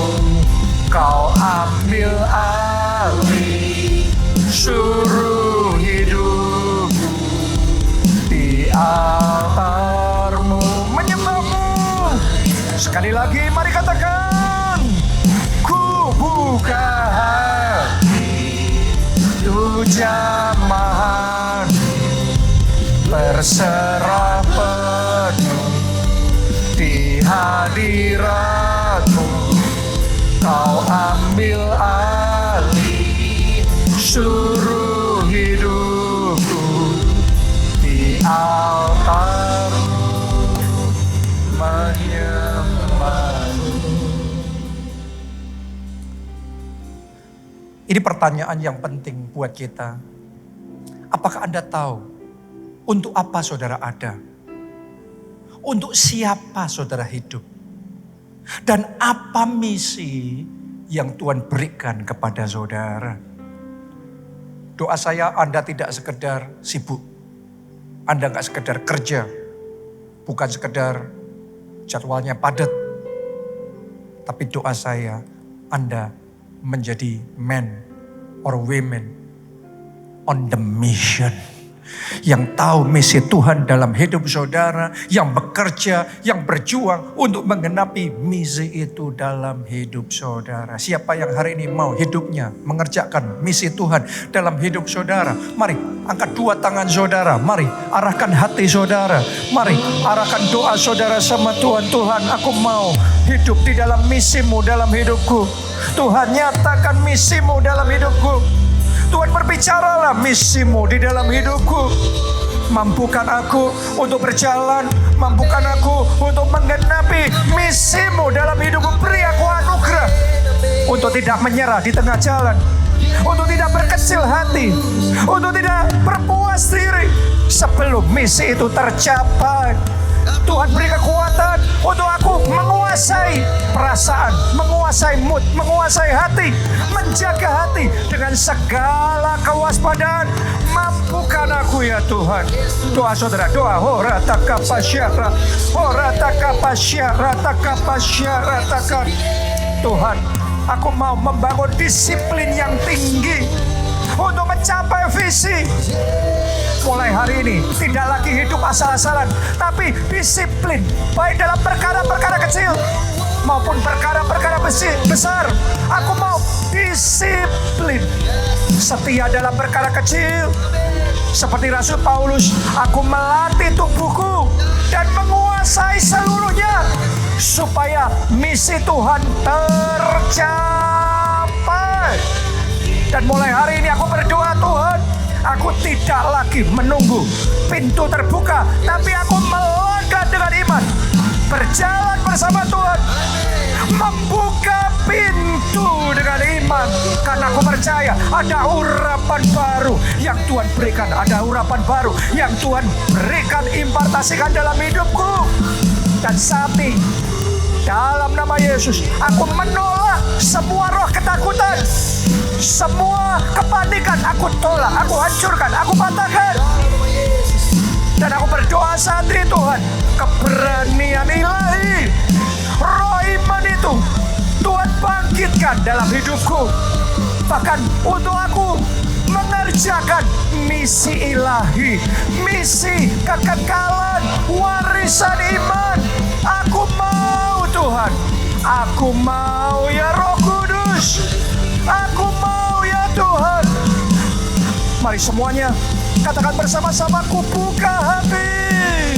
Kau ambil alih suruh hidupku di altar-Mu, menyembah-Mu. Sekali lagi mari katakan, ku buka hati, tu jamaah berserah penuh di hadirat-Mu. Kau ambil alih suruh hidupku di altar-Mu, menyembah-Mu. Ini pertanyaan yang penting buat kita. Apakah Anda tahu untuk apa saudara ada? Untuk siapa saudara hidup? Dan apa misi yang Tuhan berikan kepada saudara? Doa saya Anda tidak sekedar sibuk. Anda gak sekedar kerja. Bukan sekedar jadwalnya padat. Tapi doa saya Anda menjadi men or women on the mission. yang tahu misi Tuhan dalam hidup saudara, yang bekerja, yang berjuang untuk menggenapi misi itu dalam hidup saudara. Siapa yang hari ini mau hidupnya mengerjakan misi Tuhan dalam hidup saudara? Mari angkat dua tangan saudara, mari arahkan hati saudara, mari arahkan doa saudara sama Tuhan. Tuhan, aku mau hidup di dalam misimu dalam hidupku. Tuhan, nyatakan misimu dalam hidupku. Tuhan, berbicaralah misimu di dalam hidupku. Mampukan aku untuk berjalan, mampukan aku untuk menggenapi misimu dalam hidupku. Beri aku anugerah untuk tidak menyerah di tengah jalan, untuk tidak berkecil hati, untuk tidak berpuas diri sebelum misi itu tercapai. Tuhan, beri kekuatan untuk aku menguasai perasaan, menguasai mood, menguasai hati, menjaga hati dengan segala kewaspadaan. Mampukan aku ya Tuhan. Doa saudara, doa. Tuhan, aku mau membangun disiplin yang tinggi untuk mencapai visi. Mulai hari ini tidak lagi hidup asal-asalan, tapi disiplin, baik dalam perkara-perkara kecil maupun perkara-perkara besar. Aku mau disiplin, setia dalam perkara kecil. Seperti Rasul Paulus, aku melatih tubuhku dan menguasai seluruhnya supaya misi Tuhan tercapai. Dan mulai hari ini aku berdoa, Tuhan, aku tidak lagi menunggu pintu terbuka, tapi aku melangkah dengan iman, berjalan bersama Tuhan, membuka pintu dengan iman. Karena aku percaya ada urapan baru yang Tuhan berikan, ada urapan baru yang Tuhan berikan, impartasikan dalam hidupku. Dan saat ini, dalam nama Yesus, aku menolak semua roh ketakutan, semua kepanikan. Aku tolak, aku hancurkan, aku patahkan. Dan aku berdoa saat ini, Tuhan, keberanian ilahi, roh iman itu Tuhan bangkitkan dalam hidupku. Bahkan untuk aku mengerjakan misi ilahi, misi kekekalan, warisan iman. Aku mau Tuhan, aku mau ya Roh Kudus, aku mau ya Tuhan. Mari semuanya katakan bersama-sama, ku buka hati,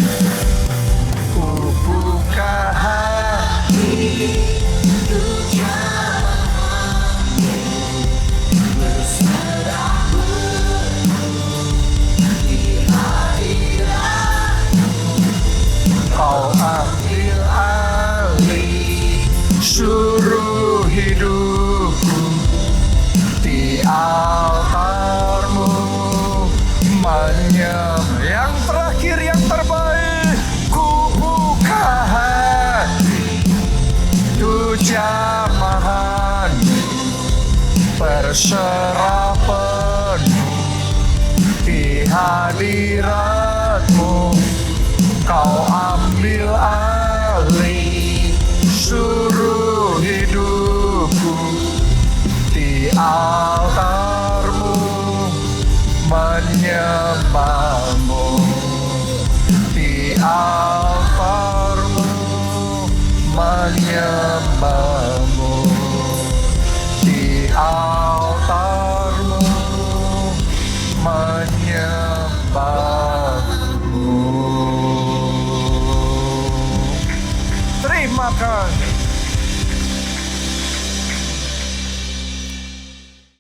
ku buka hati. Kau ambil alih seluruh hidupku di altar-Mu, yang terakhir, yang terbaik. Ku buka hati, tu jamahan, berserah penuh di hadirat-Mu. Kau ambil alih seluruh hidupku di altar-Mu, menyembah-Mu di altar-Mu, menyembah-Mu di altar-Mu, menyembah-Mu. Terima kasih.